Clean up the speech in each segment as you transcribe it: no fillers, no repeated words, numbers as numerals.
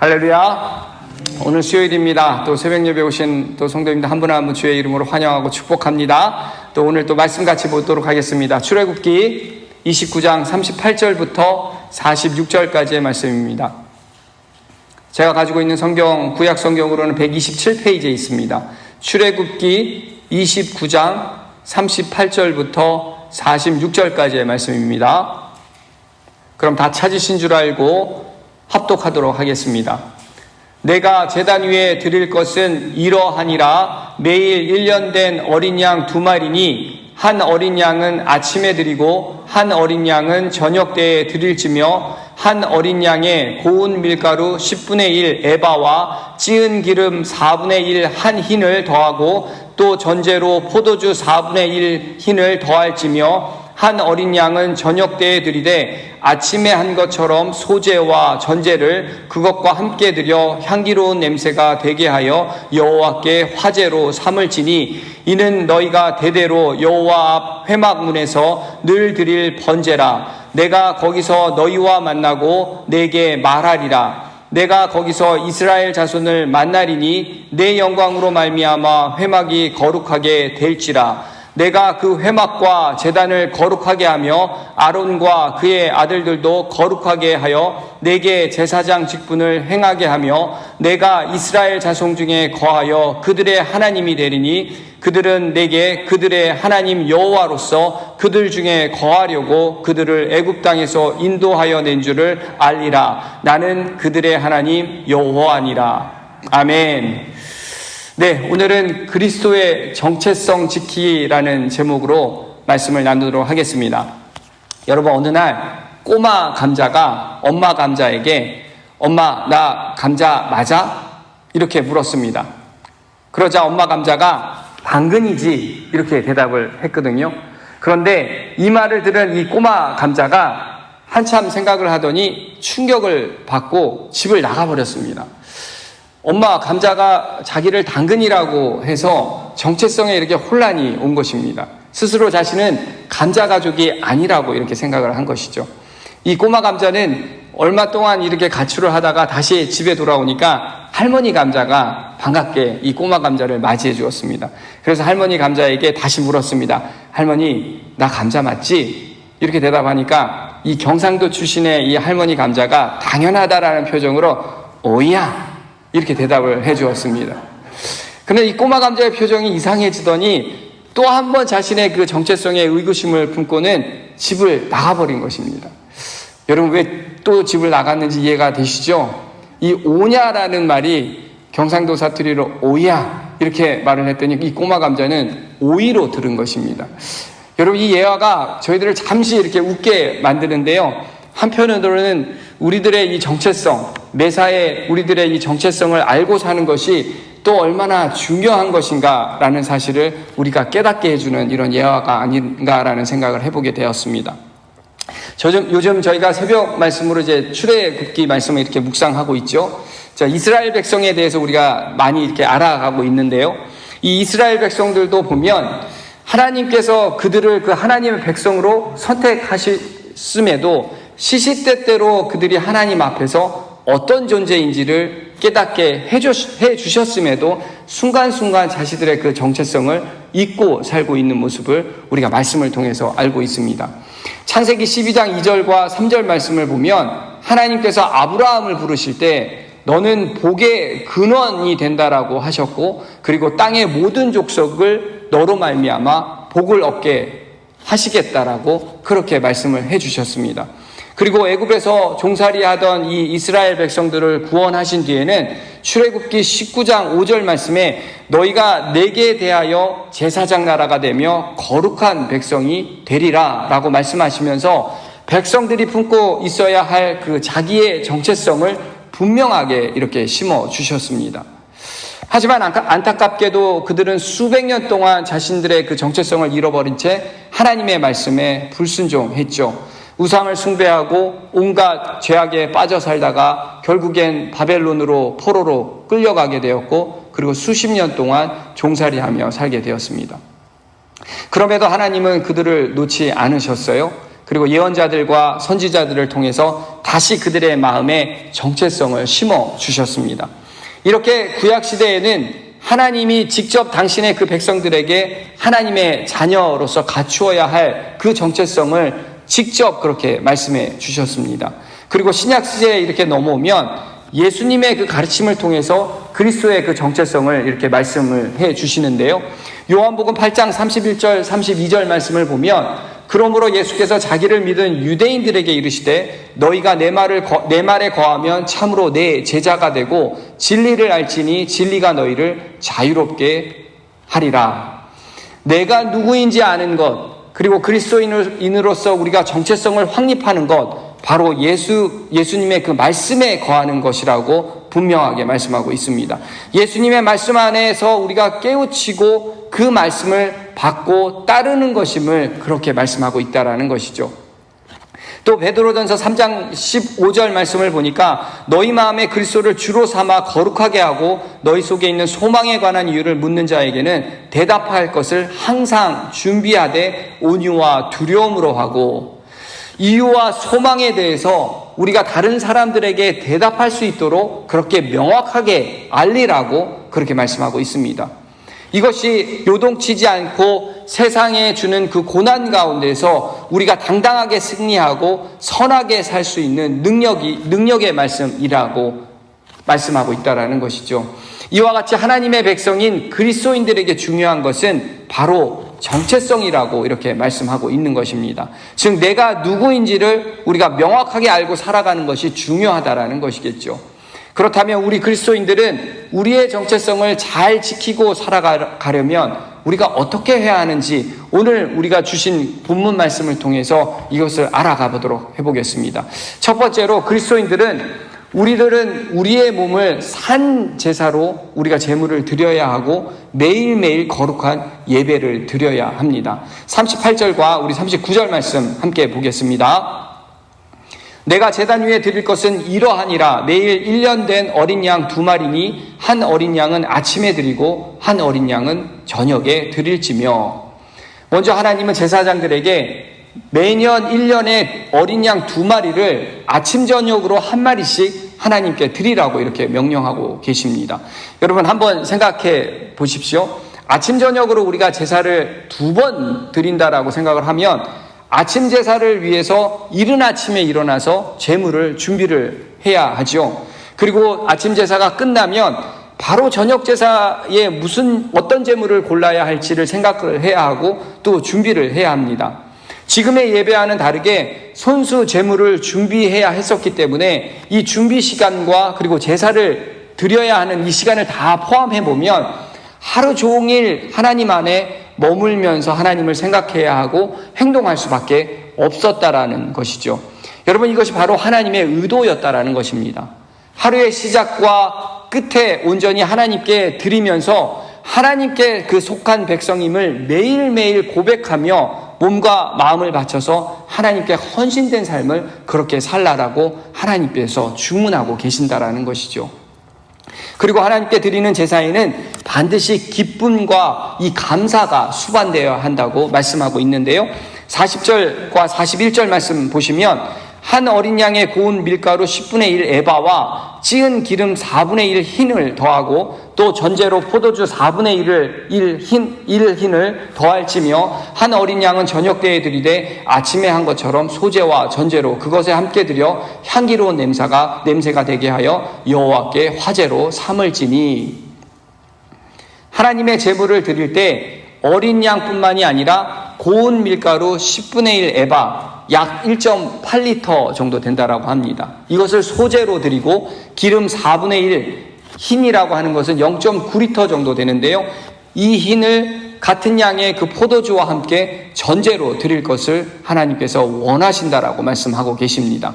할렐루야. 오늘 수요일입니다. 또 새벽 예배 오신 또 성도님들 한 분 한 분 주의 이름으로 환영하고 축복합니다. 또 오늘 또 말씀 같이 보도록 하겠습니다. 출애굽기 29장 38절부터 46절까지의 말씀입니다. 제가 가지고 있는 성경, 구약 성경으로는 127페이지에 있습니다. 출애굽기 29장 38절부터 46절까지의 말씀입니다. 그럼 다 찾으신 줄 알고 합독하도록 하겠습니다. 내가 제단 위에 드릴 것은 이러하니라. 매일 1년 된 어린 양 2마리니 한 어린 양은 아침에 드리고 한 어린 양은 저녁 때에 드릴지며 한 어린 양에 고운 밀가루 10분의 1 에바와 찌은 기름 4분의 1 한 흰을 더하고 또 전제로 포도주 4분의 1 흰을 더할지며 한 어린 양은 저녁 때에 드리되 아침에 한 것처럼 소제와 전제를 그것과 함께 드려 향기로운 냄새가 되게 하여 여호와께 화제로 삼을지니 이는 너희가 대대로 여호와 앞 회막문에서 늘 드릴 번제라. 내가 거기서 너희와 만나고 내게 말하리라. 내가 거기서 이스라엘 자손을 만나리니 내 영광으로 말미암아 회막이 거룩하게 될지라. 내가 그 회막과 제단을 거룩하게 하며 아론과 그의 아들들도 거룩하게 하여 내게 제사장 직분을 행하게 하며 내가 이스라엘 자손 중에 거하여 그들의 하나님이 되리니 그들은 내게 그들의 하나님 여호와로서 그들 중에 거하려고 그들을 애굽 땅에서 인도하여 낸 줄을 알리라. 나는 그들의 하나님 여호와니라. 아멘. 네, 오늘은 그리스도의 정체성 지키라는 제목으로 말씀을 나누도록 하겠습니다. 여러분, 어느 날 꼬마 감자가 엄마 감자에게 엄마, 나 감자 맞아? 이렇게 물었습니다. 그러자 엄마 감자가 당근이지 이렇게 대답을 했거든요. 그런데 이 말을 들은 이 꼬마 감자가 한참 생각을 하더니 충격을 받고 집을 나가버렸습니다. 엄마 감자가 자기를 당근이라고 해서 정체성에 이렇게 혼란이 온 것입니다. 스스로 자신은 감자 가족이 아니라고 이렇게 생각을 한 것이죠. 이 꼬마 감자는 얼마 동안 이렇게 가출을 하다가 다시 집에 돌아오니까 할머니 감자가 반갑게 이 꼬마 감자를 맞이해 주었습니다. 그래서 할머니 감자에게 다시 물었습니다. 할머니, 나 감자 맞지? 이렇게 대답하니까 이 경상도 출신의 이 할머니 감자가 당연하다라는 표정으로 오야 이렇게 대답을 해 주었습니다. 그런데 이 꼬마 감자의 표정이 이상해지더니 또 한 번 자신의 그 정체성에 의구심을 품고는 집을 나가버린 것입니다. 여러분, 왜 또 집을 나갔는지 이해가 되시죠? 이 오냐라는 말이 경상도 사투리로 오야 이렇게 말을 했더니 이 꼬마 감자는 오이로 들은 것입니다. 여러분, 이 예화가 저희들을 잠시 이렇게 웃게 만드는데요. 한편으로는 우리들의 이 정체성, 매사에 우리들의 이 정체성을 알고 사는 것이 또 얼마나 중요한 것인가라는 사실을 우리가 깨닫게 해주는 이런 예화가 아닌가라는 생각을 해보게 되었습니다. 요즘 저희가 새벽 말씀으로 이제 출애굽기 말씀을 이렇게 묵상하고 있죠. 자, 이스라엘 백성에 대해서 우리가 많이 이렇게 알아가고 있는데요. 이 이스라엘 백성들도 보면 하나님께서 그들을 그 하나님의 백성으로 선택하셨음에도 시시때때로 그들이 하나님 앞에서 어떤 존재인지를 깨닫게 해주셨음에도 순간순간 자신들의 그 정체성을 잊고 살고 있는 모습을 우리가 말씀을 통해서 알고 있습니다. 창세기 12장 2절과 3절 말씀을 보면 하나님께서 아브라함을 부르실 때 너는 복의 근원이 된다라고 하셨고 그리고 땅의 모든 족속을 너로 말미암아 복을 얻게 하시겠다라고 그렇게 말씀을 해주셨습니다. 그리고 애굽에서 종살이하던 이 이스라엘 백성들을 구원하신 뒤에는 출애굽기 19장 5절 말씀에 너희가 내게 대하여 제사장 나라가 되며 거룩한 백성이 되리라 라고 말씀하시면서 백성들이 품고 있어야 할 그 자기의 정체성을 분명하게 이렇게 심어 주셨습니다. 하지만 안타깝게도 그들은 수백 년 동안 자신들의 그 정체성을 잃어버린 채 하나님의 말씀에 불순종했죠. 우상을 숭배하고 온갖 죄악에 빠져 살다가 결국엔 바벨론으로 포로로 끌려가게 되었고 그리고 수십 년 동안 종살이하며 살게 되었습니다. 그럼에도 하나님은 그들을 놓지 않으셨어요. 그리고 예언자들과 선지자들을 통해서 다시 그들의 마음에 정체성을 심어 주셨습니다. 이렇게 구약시대에는 하나님이 직접 당신의 그 백성들에게 하나님의 자녀로서 갖추어야 할 그 정체성을 직접 그렇게 말씀해 주셨습니다. 그리고 신약시대에 이렇게 넘어오면 예수님의 그 가르침을 통해서 그리스도의 그 정체성을 이렇게 말씀을 해 주시는데요. 요한복음 8장 31절 32절 말씀을 보면 그러므로 예수께서 자기를 믿은 유대인들에게 이르시되 너희가 내 말에 거하면 참으로 내 제자가 되고 진리를 알지니 진리가 너희를 자유롭게 하리라. 내가 누구인지 아는 것, 그리고 그리스도인으로서 우리가 정체성을 확립하는 것, 바로 예수님의 그 말씀에 거하는 것이라고 분명하게 말씀하고 있습니다. 예수님의 말씀 안에서 우리가 깨우치고 그 말씀을 받고 따르는 것임을 그렇게 말씀하고 있다라는 것이죠. 또 베드로전서 3장 15절 말씀을 보니까 너희 마음에 그리스도를 주로 삼아 거룩하게 하고 너희 속에 있는 소망에 관한 이유를 묻는 자에게는 대답할 것을 항상 준비하되 온유와 두려움으로 하고, 이유와 소망에 대해서 우리가 다른 사람들에게 대답할 수 있도록 그렇게 명확하게 알리라고 그렇게 말씀하고 있습니다. 이것이 요동치지 않고 세상에 주는 그 고난 가운데서 우리가 당당하게 승리하고 선하게 살 수 있는 능력의 말씀이라고 말씀하고 있다라는 것이죠. 이와 같이 하나님의 백성인 그리스도인들에게 중요한 것은 바로 정체성이라고 이렇게 말씀하고 있는 것입니다. 즉 내가 누구인지를 우리가 명확하게 알고 살아가는 것이 중요하다라는 것이겠죠. 그렇다면 우리 그리스도인들은 우리의 정체성을 잘 지키고 살아가려면 우리가 어떻게 해야 하는지 오늘 우리가 주신 본문 말씀을 통해서 이것을 알아가 보도록 해보겠습니다. 첫 번째로 우리들은 우리의 몸을 산 제사로 우리가 제물을 드려야 하고 매일매일 거룩한 예배를 드려야 합니다. 38절과 우리 39절 말씀 함께 보겠습니다. 내가 제단 위에 드릴 것은 이러하니라. 매일 1년 된 어린 양 2마리니 한 어린 양은 아침에 드리고 한 어린 양은 저녁에 드릴지며. 먼저 하나님은 제사장들에게 매년 1년에 어린 양 2마리를 아침 저녁으로 한 마리씩 하나님께 드리라고 이렇게 명령하고 계십니다. 여러분 한번 생각해 보십시오. 아침 저녁으로 우리가 제사를 2번 드린다라고 생각을 하면 아침 제사를 위해서 이른 아침에 일어나서 제물을 준비를 해야 하죠. 그리고 아침 제사가 끝나면 바로 저녁 제사에 어떤 제물을 골라야 할지를 생각을 해야 하고 또 준비를 해야 합니다. 지금의 예배와는 다르게 손수 제물을 준비해야 했었기 때문에 이 준비 시간과 그리고 제사를 드려야 하는 이 시간을 다 포함해 보면 하루 종일 하나님 안에 머물면서 하나님을 생각해야 하고 행동할 수밖에 없었다라는 것이죠. 여러분 이것이 바로 하나님의 의도였다라는 것입니다. 하루의 시작과 끝에 온전히 하나님께 드리면서 하나님께 그 속한 백성임을 매일매일 고백하며 몸과 마음을 바쳐서 하나님께 헌신된 삶을 그렇게 살라라고 하나님께서 주문하고 계신다라는 것이죠. 그리고 하나님께 드리는 제사에는 반드시 기쁨과 이 감사가 수반되어야 한다고 말씀하고 있는데요. 40절과 41절 말씀 보시면 한 어린 양의 고운 밀가루 10분의 1 에바와 찌은 기름 4분의 1 흰을 더하고 또 전제로 포도주 4분의 1 흰을 더할지며 한 어린 양은 저녁 때에 드리되 아침에 한 것처럼 소제와 전제로 그것에 함께 드려 향기로운 냄새가 되게 하여 여호와께 화제로 삼을지니. 하나님의 제물을 드릴 때 어린 양뿐만이 아니라 고운 밀가루 10분의 1 에바 약 1.8리터 정도 된다라고 합니다. 이것을 소제로 드리고 기름 4분의 1 흰이라고 하는 것은 0.9리터 정도 되는데요. 이 흰을 같은 양의 그 포도주와 함께 전제로 드릴 것을 하나님께서 원하신다라고 말씀하고 계십니다.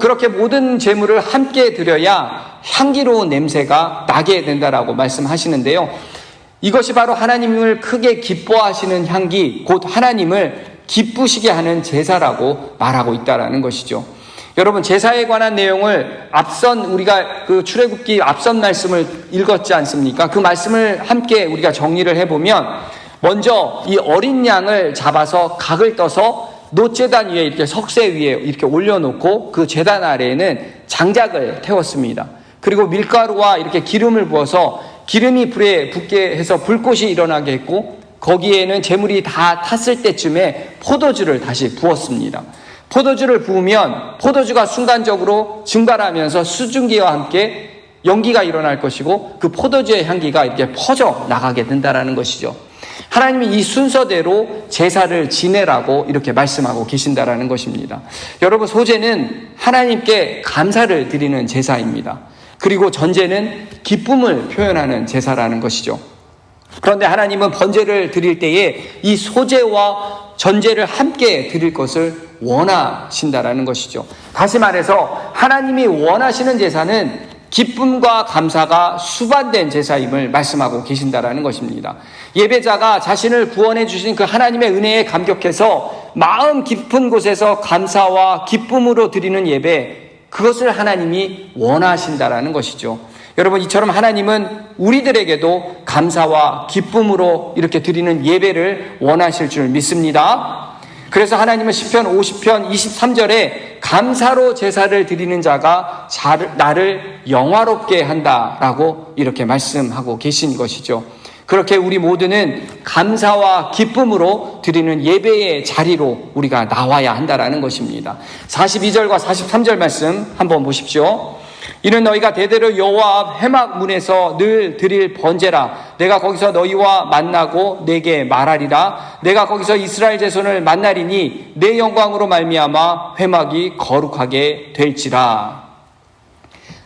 그렇게 모든 제물을 함께 드려야 향기로운 냄새가 나게 된다라고 말씀하시는데요. 이것이 바로 하나님을 크게 기뻐하시는 향기, 곧 하나님을 기쁘시게 하는 제사라고 말하고 있다라는 것이죠. 여러분 제사에 관한 내용을 우리가 그 출애굽기 앞선 말씀을 읽었지 않습니까? 그 말씀을 함께 우리가 정리를 해보면 먼저 이 어린 양을 잡아서 각을 떠서 놋제단 위에 이렇게 석쇠 위에 이렇게 올려놓고 그 제단 아래에는 장작을 태웠습니다. 그리고 밀가루와 이렇게 기름을 부어서 기름이 불에 붙게 해서 불꽃이 일어나게 했고, 거기에는 재물이 다 탔을 때쯤에 포도주를 다시 부었습니다. 포도주를 부으면 포도주가 순간적으로 증발하면서 수증기와 함께 연기가 일어날 것이고, 그 포도주의 향기가 이렇게 퍼져 나가게 된다라는 것이죠. 하나님이 이 순서대로 제사를 지내라고 이렇게 말씀하고 계신다라는 것입니다. 여러분, 소제는 하나님께 감사를 드리는 제사입니다. 그리고 전제는 기쁨을 표현하는 제사라는 것이죠. 그런데 하나님은 번제를 드릴 때에 이 소제와 전제를 함께 드릴 것을 원하신다라는 것이죠. 다시 말해서 하나님이 원하시는 제사는 기쁨과 감사가 수반된 제사임을 말씀하고 계신다라는 것입니다. 예배자가 자신을 구원해 주신 그 하나님의 은혜에 감격해서 마음 깊은 곳에서 감사와 기쁨으로 드리는 예배, 그것을 하나님이 원하신다라는 것이죠. 여러분, 이처럼 하나님은 우리들에게도 감사와 기쁨으로 이렇게 드리는 예배를 원하실 줄 믿습니다. 그래서 하나님은 시편 50편 23절에 감사로 제사를 드리는 자가 나를 영화롭게 한다라고 이렇게 말씀하고 계신 것이죠. 그렇게 우리 모두는 감사와 기쁨으로 드리는 예배의 자리로 우리가 나와야 한다라는 것입니다. 42절과 43절 말씀 한번 보십시오. 이는 너희가 대대로 여호와 앞 회막 문에서 늘 드릴 번제라. 내가 거기서 너희와 만나고 내게 말하리라. 내가 거기서 이스라엘 자손을 만나리니 내 영광으로 말미암아 회막이 거룩하게 될지라.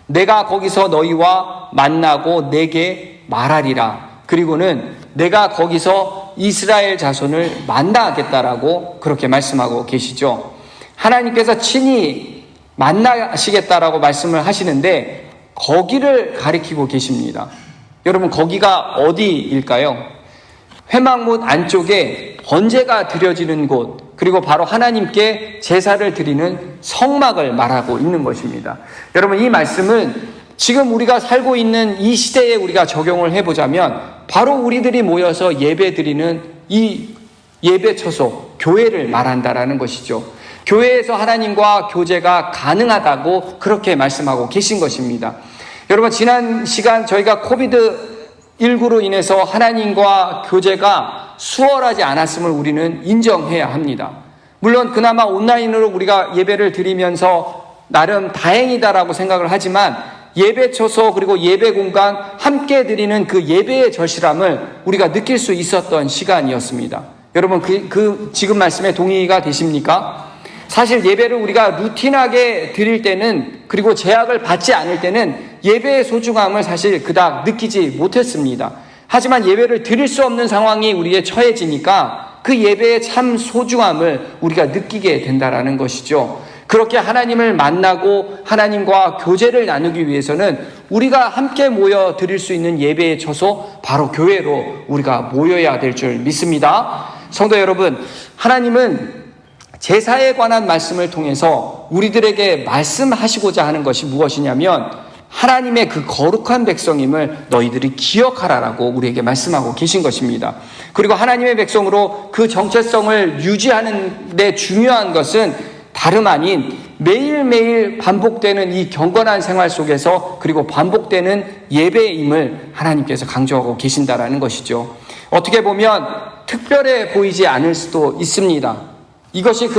내가 거기서 너희와 만나고 내게 말하리라. 그리고는 내가 거기서 이스라엘 자손을 만나겠다라고 그렇게 말씀하고 계시죠. 하나님께서 친히 만나시겠다라고 말씀을 하시는데 거기를 가리키고 계십니다. 여러분, 거기가 어디일까요? 회막문 안쪽에 번제가 드려지는 곳, 그리고 바로 하나님께 제사를 드리는 성막을 말하고 있는 것입니다. 여러분, 이 말씀은 지금 우리가 살고 있는 이 시대에 우리가 적용을 해보자면 바로 우리들이 모여서 예배 드리는 이 예배 처소, 교회를 말한다라는 것이죠. 교회에서 하나님과 교제가 가능하다고 그렇게 말씀하고 계신 것입니다. 여러분, 지난 시간 저희가 코비드19로 인해서 하나님과 교제가 수월하지 않았음을 우리는 인정해야 합니다. 물론 그나마 온라인으로 우리가 예배를 드리면서 나름 다행이다라고 생각을 하지만 예배 처소 그리고 예배 공간 함께 드리는 그 예배의 절실함을 우리가 느낄 수 있었던 시간이었습니다. 여러분, 지금 말씀에 동의가 되십니까? 사실 예배를 우리가 루틴하게 드릴 때는, 그리고 제약을 받지 않을 때는 예배의 소중함을 사실 그닥 느끼지 못했습니다. 하지만 예배를 드릴 수 없는 상황이 우리에 처해지니까 그 예배의 참 소중함을 우리가 느끼게 된다라는 것이죠. 그렇게 하나님을 만나고 하나님과 교제를 나누기 위해서는 우리가 함께 모여 드릴 수 있는 예배의 처소, 바로 교회로 우리가 모여야 될 줄 믿습니다. 성도 여러분, 하나님은 제사에 관한 말씀을 통해서 우리들에게 말씀하시고자 하는 것이 무엇이냐면 하나님의 그 거룩한 백성임을 너희들이 기억하라라고 우리에게 말씀하고 계신 것입니다. 그리고 하나님의 백성으로 그 정체성을 유지하는 데 중요한 것은 다름 아닌 매일매일 반복되는 이 경건한 생활 속에서, 그리고 반복되는 예배임을 하나님께서 강조하고 계신다라는 것이죠. 어떻게 보면 특별해 보이지 않을 수도 있습니다.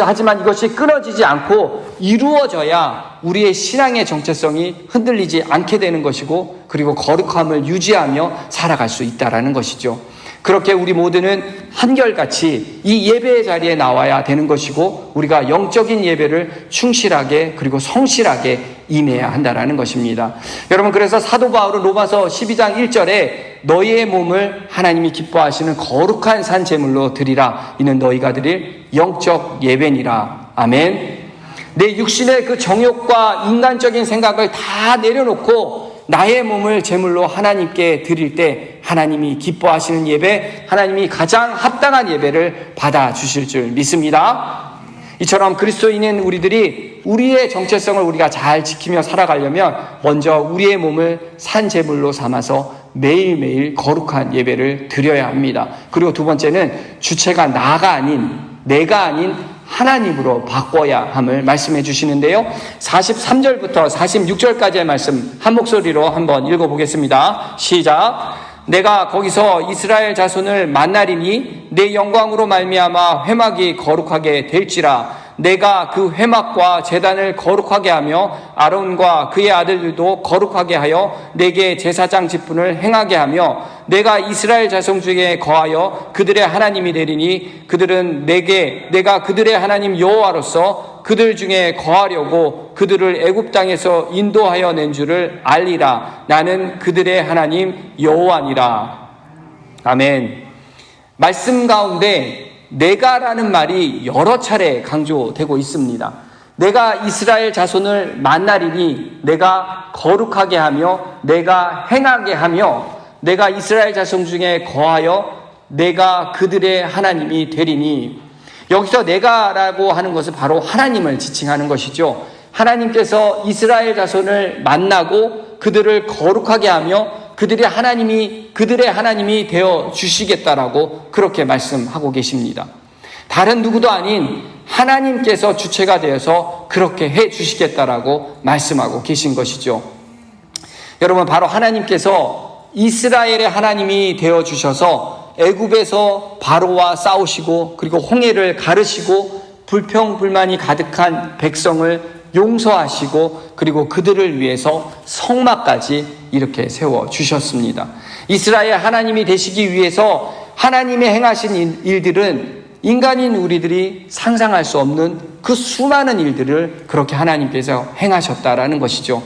하지만 이것이 끊어지지 않고 이루어져야 우리의 신앙의 정체성이 흔들리지 않게 되는 것이고, 그리고 거룩함을 유지하며 살아갈 수 있다라는 것이죠. 그렇게 우리 모두는 한결같이 이 예배의 자리에 나와야 되는 것이고, 우리가 영적인 예배를 충실하게 그리고 성실하게 임해야 한다라는 것입니다. 여러분, 그래서 사도 바울은 로마서 12장 1절에 너희의 몸을 하나님이 기뻐하시는 거룩한 산 제물로 드리라. 이는 너희가 드릴 영적 예배니라. 아멘. 내 육신의 그 정욕과 인간적인 생각을 다 내려놓고 나의 몸을 제물로 하나님께 드릴 때 하나님이 기뻐하시는 예배, 하나님이 가장 합당한 예배를 받아주실 줄 믿습니다. 이처럼 그리스도인인 우리들이 우리의 정체성을 우리가 잘 지키며 살아가려면 먼저 우리의 몸을 산 제물로 삼아서 매일매일 거룩한 예배를 드려야 합니다. 그리고 두 번째는 주체가 나가 아닌, 내가 아닌 하나님으로 바꿔야 함을 말씀해 주시는데요. 43절부터 46절까지의 말씀 한 목소리로 한번 읽어보겠습니다. 시작. 내가 거기서 이스라엘 자손을 만나리니 내 영광으로 말미암아 회막이 거룩하게 될지라. 내가 그 회막과 제단을 거룩하게 하며 아론과 그의 아들들도 거룩하게 하여 내게 제사장 직분을 행하게 하며 내가 이스라엘 자손 중에 거하여 그들의 하나님이 되리니 그들은 내가 그들의 하나님 여호와로서 그들 중에 거하려고 그들을 애굽 땅에서 인도하여 낸 줄을 알리라. 나는 그들의 하나님 여호와니라. 아멘. 말씀 가운데 내가라는 말이 여러 차례 강조되고 있습니다. 내가 이스라엘 자손을 만나리니 내가 거룩하게 하며 내가 행하게 하며 내가 이스라엘 자손 중에 거하여 내가 그들의 하나님이 되리니. 여기서 내가라고 하는 것은 바로 하나님을 지칭하는 것이죠. 하나님께서 이스라엘 자손을 만나고 그들을 거룩하게 하며 그들의 하나님이 되어 주시겠다라고 그렇게 말씀하고 계십니다. 다른 누구도 아닌 하나님께서 주체가 되어서 그렇게 해 주시겠다라고 말씀하고 계신 것이죠. 여러분, 바로 하나님께서 이스라엘의 하나님이 되어 주셔서 애굽에서 바로와 싸우시고 그리고 홍해를 가르시고 불평불만이 가득한 백성을 용서하시고 그리고 그들을 위해서 성막까지 이렇게 세워주셨습니다. 이스라엘 하나님이 되시기 위해서 하나님의 행하신 일들은 인간인 우리들이 상상할 수 없는 그 수많은 일들을 그렇게 하나님께서 행하셨다라는 것이죠.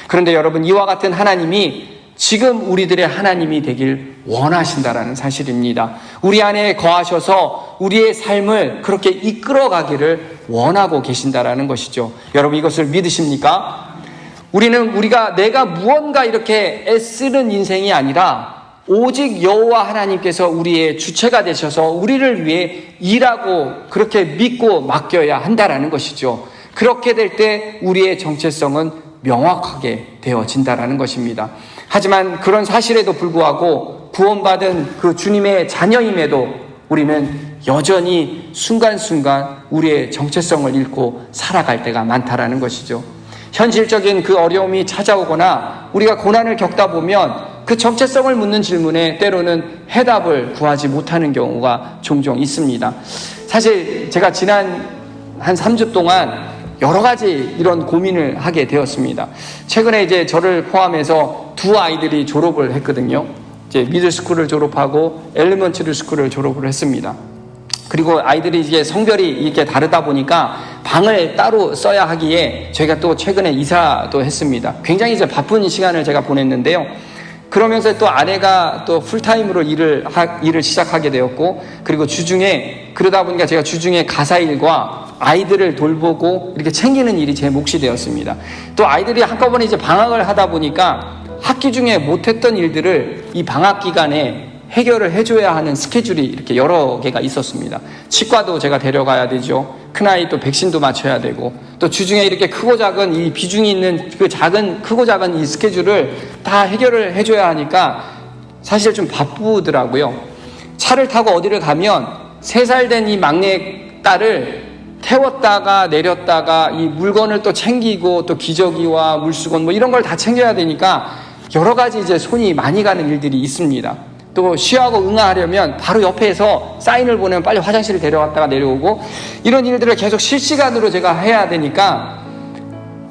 그런데 여러분, 이와 같은 하나님이 지금 우리들의 하나님이 되길 원하신다라는 사실입니다. 우리 안에 거하셔서 우리의 삶을 그렇게 이끌어가기를 원하고 계신다라는 것이죠. 여러분, 이것을 믿으십니까? 내가 무언가 이렇게 애쓰는 인생이 아니라 오직 여호와 하나님께서 우리의 주체가 되셔서 우리를 위해 일하고 그렇게 믿고 맡겨야 한다라는 것이죠. 그렇게 될 때 우리의 정체성은 명확하게 되어진다라는 것입니다. 하지만 그런 사실에도 불구하고 구원받은 그 주님의 자녀임에도 우리는 여전히 순간순간 우리의 정체성을 잃고 살아갈 때가 많다라는 것이죠. 현실적인 그 어려움이 찾아오거나 우리가 고난을 겪다 보면 그 정체성을 묻는 질문에 때로는 해답을 구하지 못하는 경우가 종종 있습니다. 사실 제가 지난 한 3주 동안 여러 가지 이런 고민을 하게 되었습니다. 최근에 이제 저를 포함해서 두 아이들이 졸업을 했거든요. 이제 미들스쿨을 졸업하고 엘리먼터리 스쿨을 졸업을 했습니다. 그리고 아이들이 이제 성별이 이렇게 다르다 보니까 방을 따로 써야 하기에 저희가 또 최근에 이사도 했습니다. 굉장히 이제 바쁜 시간을 제가 보냈는데요. 그러면서 또 아내가 또 풀타임으로 일을 시작하게 되었고, 그리고 그러다 보니까 제가 주중에 가사일과 아이들을 돌보고 이렇게 챙기는 일이 제 몫이 되었습니다. 또 아이들이 한꺼번에 이제 방학을 하다 보니까 학기 중에 못했던 일들을 이 방학 기간에 해결을 해줘야 하는 스케줄이 이렇게 여러 개가 있었습니다. 치과도 제가 데려가야 되죠. 큰아이 또 백신도 맞춰야 되고, 또 주중에 이렇게 크고 작은 이 비중이 있는 그 크고 작은 이 스케줄을 다 해결을 해줘야 하니까 사실 좀 바쁘더라고요. 차를 타고 어디를 가면 3살 된 이 막내 딸을 태웠다가 내렸다가 이 물건을 또 챙기고 또 기저귀와 물수건 뭐 이런 걸 다 챙겨야 되니까 여러 가지 이제 손이 많이 가는 일들이 있습니다. 또 쉬하고 응하하려면 바로 옆에서 사인을 보내면 빨리 화장실을 데려갔다가 내려오고, 이런 일들을 계속 실시간으로 제가 해야 되니까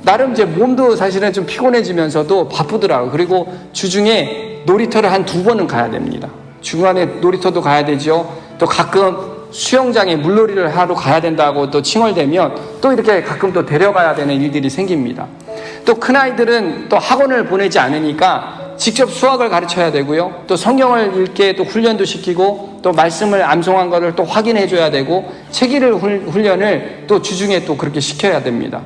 나름 이제 몸도 사실은 좀 피곤해지면서도 바쁘더라고요. 그리고 주중에 놀이터를 한 2번은 가야 됩니다. 중간에 놀이터도 가야 되죠. 또 가끔 수영장에 물놀이를 하러 가야 된다고 또 칭얼대면 또 이렇게 가끔 또 데려가야 되는 일들이 생깁니다. 또 큰아이들은 또 학원을 보내지 않으니까 직접 수학을 가르쳐야 되고요. 또 성경을 읽게 또 훈련도 시키고, 또 말씀을 암송한 것을 또 확인해 줘야 되고, 책 읽을 훈련을 또 주중에 또 그렇게 시켜야 됩니다.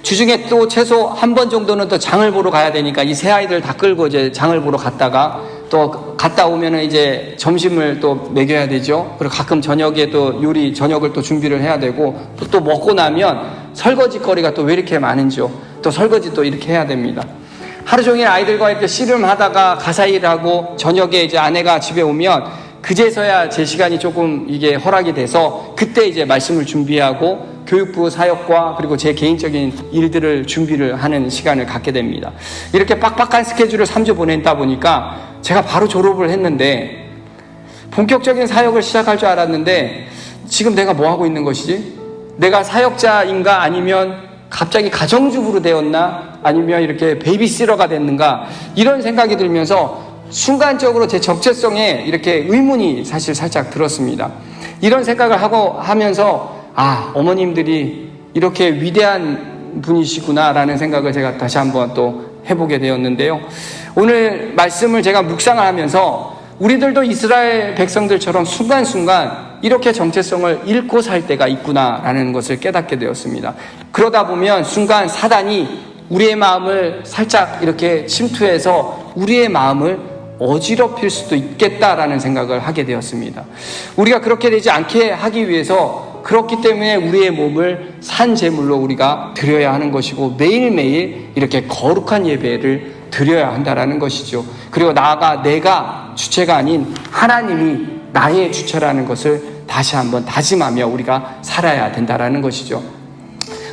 주중에 또 최소 한 번 정도는 또 장을 보러 가야 되니까 이 세 아이들 다 끌고 이제 장을 보러 갔다가 또 갔다 오면은 이제 점심을 또 먹여야 되죠. 그리고 가끔 저녁에 또 저녁을 또 준비를 해야 되고, 또 먹고 나면 설거지 거리가 또 왜 이렇게 많은지요. 또 설거지 또 이렇게 해야 됩니다. 하루 종일 아이들과 이렇게 씨름하다가 가사 일하고 저녁에 이제 아내가 집에 오면 그제서야 제 시간이 조금 이게 허락이 돼서 그때 이제 말씀을 준비하고 교육부 사역과 그리고 제 개인적인 일들을 준비를 하는 시간을 갖게 됩니다. 이렇게 빡빡한 스케줄을 3주 보냈다 보니까 제가 바로 졸업을 했는데 본격적인 사역을 시작할 줄 알았는데 지금 내가 뭐 하고 있는 것이지? 내가 사역자인가 아니면 갑자기 가정주부로 되었나 아니면 이렇게 베이비시터가 됐는가 이런 생각이 들면서 순간적으로 제 적재성에 이렇게 의문이 사실 살짝 들었습니다. 이런 생각을 하면서 어머님들이 이렇게 위대한 분이시구나라는 생각을 제가 다시 한번 또 해보게 되었는데요. 오늘 말씀을 제가 묵상을 하면서 우리들도 이스라엘 백성들처럼 순간순간 이렇게 정체성을 잃고 살 때가 있구나라는 것을 깨닫게 되었습니다. 그러다 보면 순간 사단이 우리의 마음을 살짝 이렇게 침투해서 우리의 마음을 어지럽힐 수도 있겠다라는 생각을 하게 되었습니다. 우리가 그렇게 되지 않게 하기 위해서 그렇기 때문에 우리의 몸을 산 제물로 우리가 드려야 하는 것이고 매일매일 이렇게 거룩한 예배를 드려야 한다라는 것이죠. 그리고 나아가 내가 주체가 아닌 하나님이 나의 주체라는 것을 다시 한번 다짐하며 우리가 살아야 된다라는 것이죠.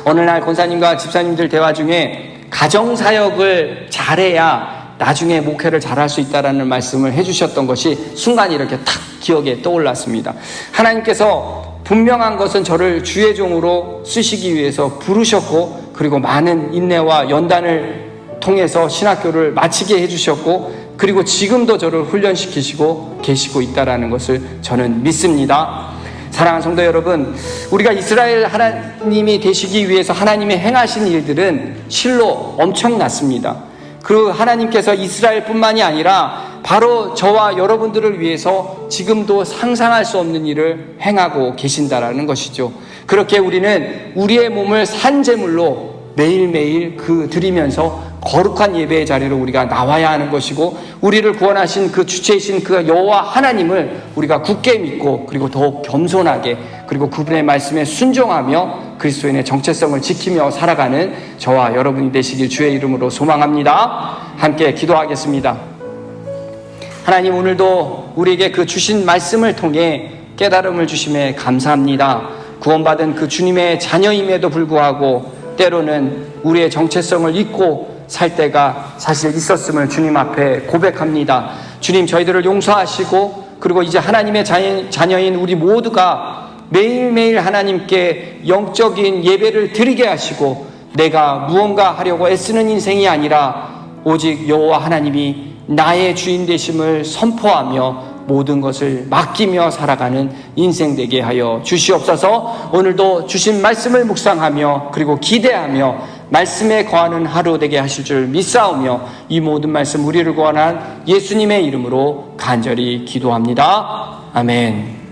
어느 날 권사님과 집사님들 대화 중에 가정사역을 잘해야 나중에 목회를 잘할 수 있다라는 말씀을 해주셨던 것이 순간 이렇게 탁 기억에 떠올랐습니다. 하나님께서 분명한 것은 저를 주의 종으로 쓰시기 위해서 부르셨고 그리고 많은 인내와 연단을 통해서 신학교를 마치게 해주셨고 그리고 지금도 저를 훈련시키시고 계시고 있다라는 것을 저는 믿습니다. 사랑하는 성도 여러분, 우리가 이스라엘 하나님이 되시기 위해서 하나님이 행하신 일들은 실로 엄청났습니다. 그 하나님께서 이스라엘뿐만이 아니라 바로 저와 여러분들을 위해서 지금도 상상할 수 없는 일을 행하고 계신다라는 것이죠. 그렇게 우리는 우리의 몸을 산 제물로 매일매일 드리면서 거룩한 예배의 자리로 우리가 나와야 하는 것이고 우리를 구원하신 그 주체이신 그 여호와 하나님을 우리가 굳게 믿고 그리고 더욱 겸손하게 그리고 그분의 말씀에 순종하며 그리스도인의 정체성을 지키며 살아가는 저와 여러분이 되시길 주의 이름으로 소망합니다. 함께 기도하겠습니다. 하나님, 오늘도 우리에게 그 주신 말씀을 통해 깨달음을 주심에 감사합니다. 구원받은 그 주님의 자녀임에도 불구하고 때로는 우리의 정체성을 잊고 살 때가 사실 있었음을 주님 앞에 고백합니다. 주님, 저희들을 용서하시고 그리고 이제 하나님의 자녀인 우리 모두가 매일매일 하나님께 영적인 예배를 드리게 하시고 내가 무언가 하려고 애쓰는 인생이 아니라 오직 여호와 하나님이 나의 주인 되심을 선포하며 모든 것을 맡기며 살아가는 인생 되게 하여 주시옵소서. 오늘도 주신 말씀을 묵상하며 그리고 기대하며 말씀에 거하는 하루 되게 하실 줄 믿사오며 이 모든 말씀 우리를 구원한 예수님의 이름으로 간절히 기도합니다. 아멘.